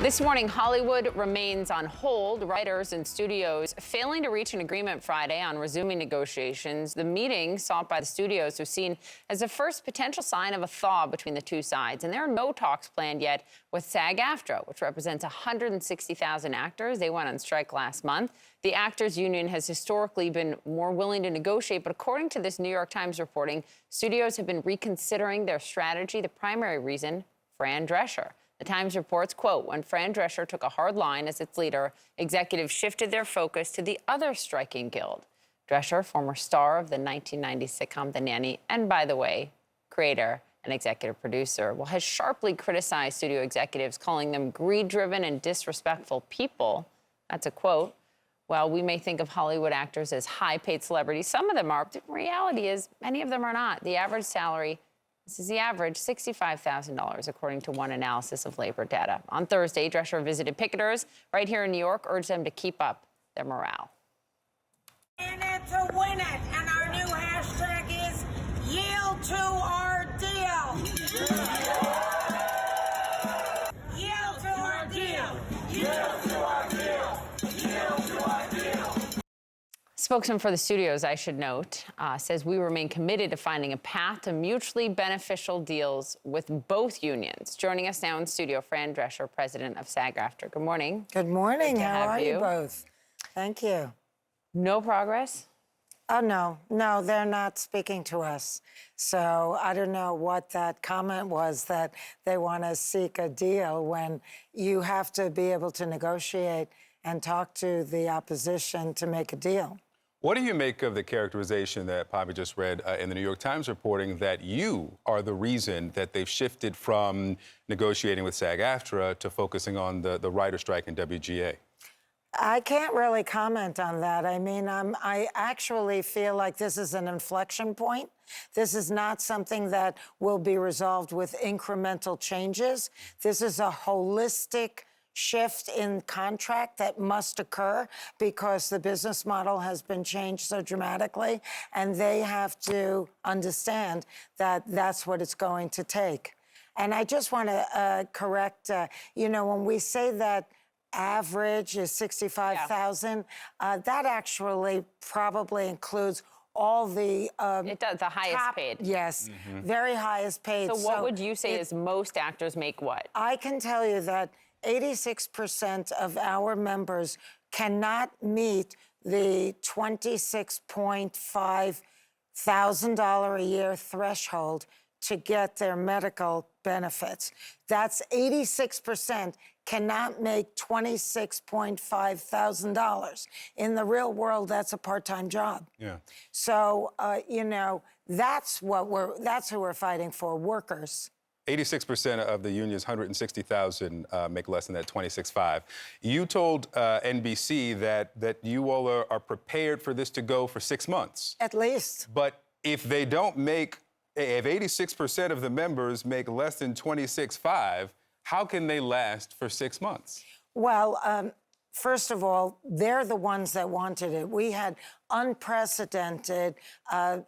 This morning, Hollywood remains on hold. Writers and studios failing to reach an agreement Friday on resuming negotiations. The meeting sought by the studios was seen as the first potential sign of a thaw between the two sides. And there are no talks planned yet with SAG-AFTRA, which represents 160,000 actors. They went on strike last month. The Actors Union has historically been more willing to negotiate, but according to this New York Times reporting, studios have been reconsidering their strategy. The primary reason, Fran Drescher. The Times reports, quote, when Fran Drescher took a hard line as its leader, executives shifted their focus to the other striking guild. Drescher, former star of the 1990 sitcom The Nanny, and by the way, creator and executive producer, has sharply criticized studio executives, calling them greed-driven and disrespectful people. That's a quote. While we may think of Hollywood actors as high-paid celebrities, some of them are. The reality is many of them are not. The average salary, this is the average, $65,000, according to one analysis of labor data. On Thursday, Drescher visited picketers right here in New York, urged them to keep up their morale. In it to win it, and our new hashtag is yield to our deal. Yield to our deal. Yield to our deal. Yield to our deal. Spokesman for the studios, I should note, says we remain committed to finding a path to mutually beneficial deals with both unions. Joining us now in studio, Fran Drescher, president of SAG-AFTRA. Good morning. Good morning. How are you both? Thank you. No progress? Oh, no, they're not speaking to us. So I don't know what that comment was, that they want to seek a deal when you have to be able to negotiate and talk to the opposition to make a deal. What do you make of the characterization that Poppy just read in the New York Times reporting that you are the reason that they've shifted from negotiating with SAG-AFTRA to focusing on the writer strike in WGA? I can't really comment on that. I mean, I actually feel like this is an inflection point. This is not something that will be resolved with incremental changes. This is a holistic shift in contract that must occur because the business model has been changed so dramatically, and they have to understand that that's what it's going to take. And I just want to correct, when we say that average is 65,000, that actually probably includes all the it does, the highest paid. Yes, very highest paid. So what would you say is most actors make what? I can tell you that 86% of our members cannot meet the $26.5 thousand a year threshold to get their medical benefits. That's 86% cannot make $26.5 thousand. In the real world, that's a part-time job. Yeah. So, that's who we're fighting for, workers. 86% of the union's 160,000 make less than that 26.5. You told NBC that you all are prepared for this to go for 6 months. At least. But if they don't make, if 86% of the members make less than 26.5, how can they last for 6 months? Well, first of all, they're the ones that wanted it. We had unprecedented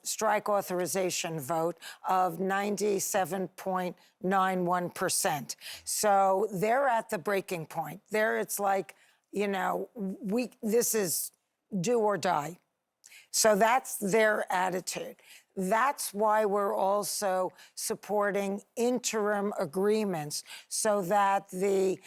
strike authorization vote of 97.91%. So they're at the breaking point. It's like, this is do or die. So that's their attitude. That's why we're also supporting interim agreements so that the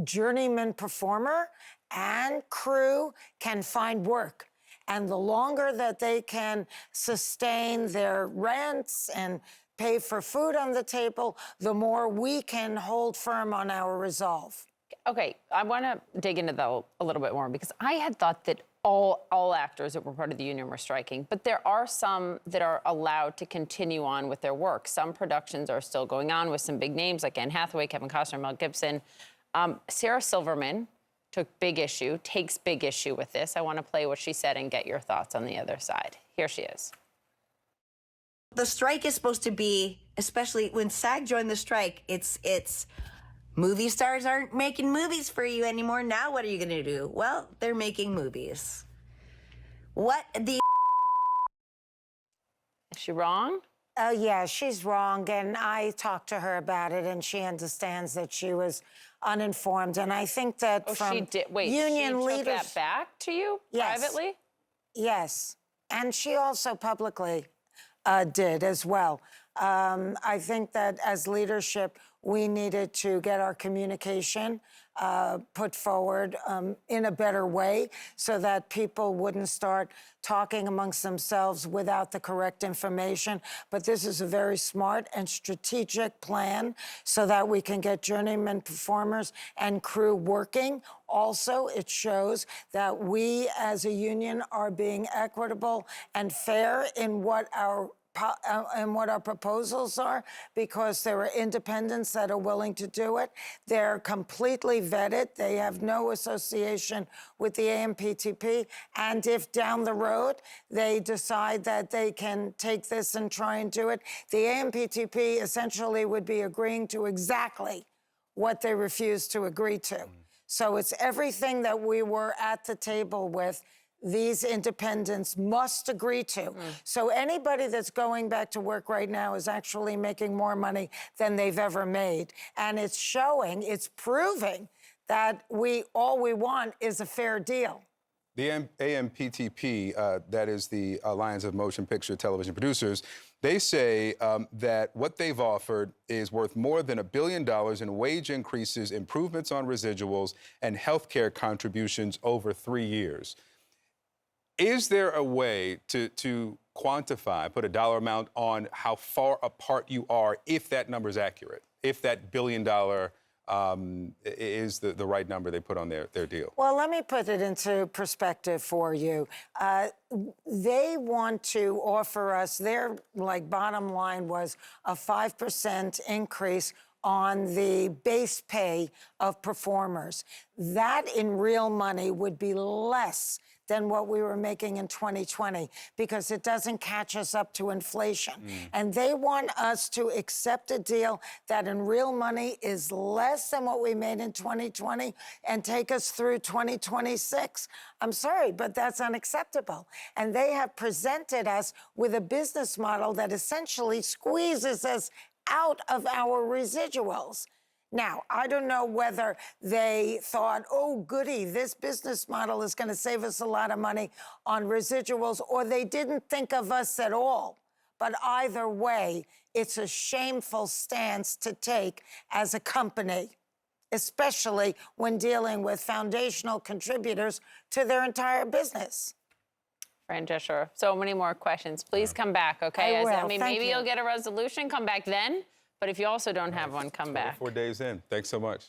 journeyman performer and crew can find work. And the longer that they can sustain their rents and pay for food on the table, the more we can hold firm on our resolve. Okay, I want to dig into that a little bit more because I had thought that all actors that were part of the union were striking, but there are some that are allowed to continue on with their work. Some productions are still going on with some big names like Anne Hathaway, Kevin Costner, Mel Gibson. Sarah Silverman takes big issue with this. I want to play what she said and get your thoughts on the other side. Here she is. The strike is supposed to be, especially when SAG joined the strike, it's movie stars aren't making movies for you anymore. Now what are you going to do? Well, they're making movies. What the... Is she wrong? Yeah, she's wrong, and I talked to her about it, and she understands that she was uninformed. And I think that Oh, from she did. Wait, union she leaders, took that back to you Yes. privately? yes, and she also publicly did as well. I think that as leadership, we needed to get our communication put forward in a better way so that people wouldn't start talking amongst themselves without the correct information. But this is a very smart and strategic plan so that we can get journeyman performers and crew working. Also, it shows that we as a union are being equitable and fair in what our proposals are, because there are independents that are willing to do it. They're completely vetted. They have no association with the AMPTP. And if down the road they decide that they can take this and try and do it, the AMPTP essentially would be agreeing to exactly what they refused to agree to. So it's everything that we were at the table with. These independents must agree to. So anybody that's going back to work right now is actually making more money than they've ever made. And it's showing, it's proving that all we want is a fair deal. The AMPTP, that is the Alliance of Motion Picture Television Producers, they say that what they've offered is worth more than $1 billion in wage increases, improvements on residuals, and health care contributions over 3 years. Is there a way to quantify, put a dollar amount on how far apart you are, if that number is accurate, if that $1 billion is the right number they put on their deal? Well, let me put it into perspective for you. They want to offer us, their bottom line was a 5% increase on the base pay of performers. That in real money would be less than what we were making in 2020 because it doesn't catch us up to inflation. And they want us to accept a deal that in real money is less than what we made in 2020 and take us through 2026. I'm sorry, but that's unacceptable. And they have presented us with a business model that essentially squeezes us out of our residuals. Now, I don't know whether they thought, oh, goody, this business model is going to save us a lot of money on residuals, or they didn't think of us at all. But either way, it's a shameful stance to take as a company, especially when dealing with foundational contributors to their entire business. Fran Drescher, so many more questions. Please come back, okay? I will. I mean, Thank maybe you. you'll get a resolution, come back then. But if you also don't have one, come back. 4 days in. Thanks so much.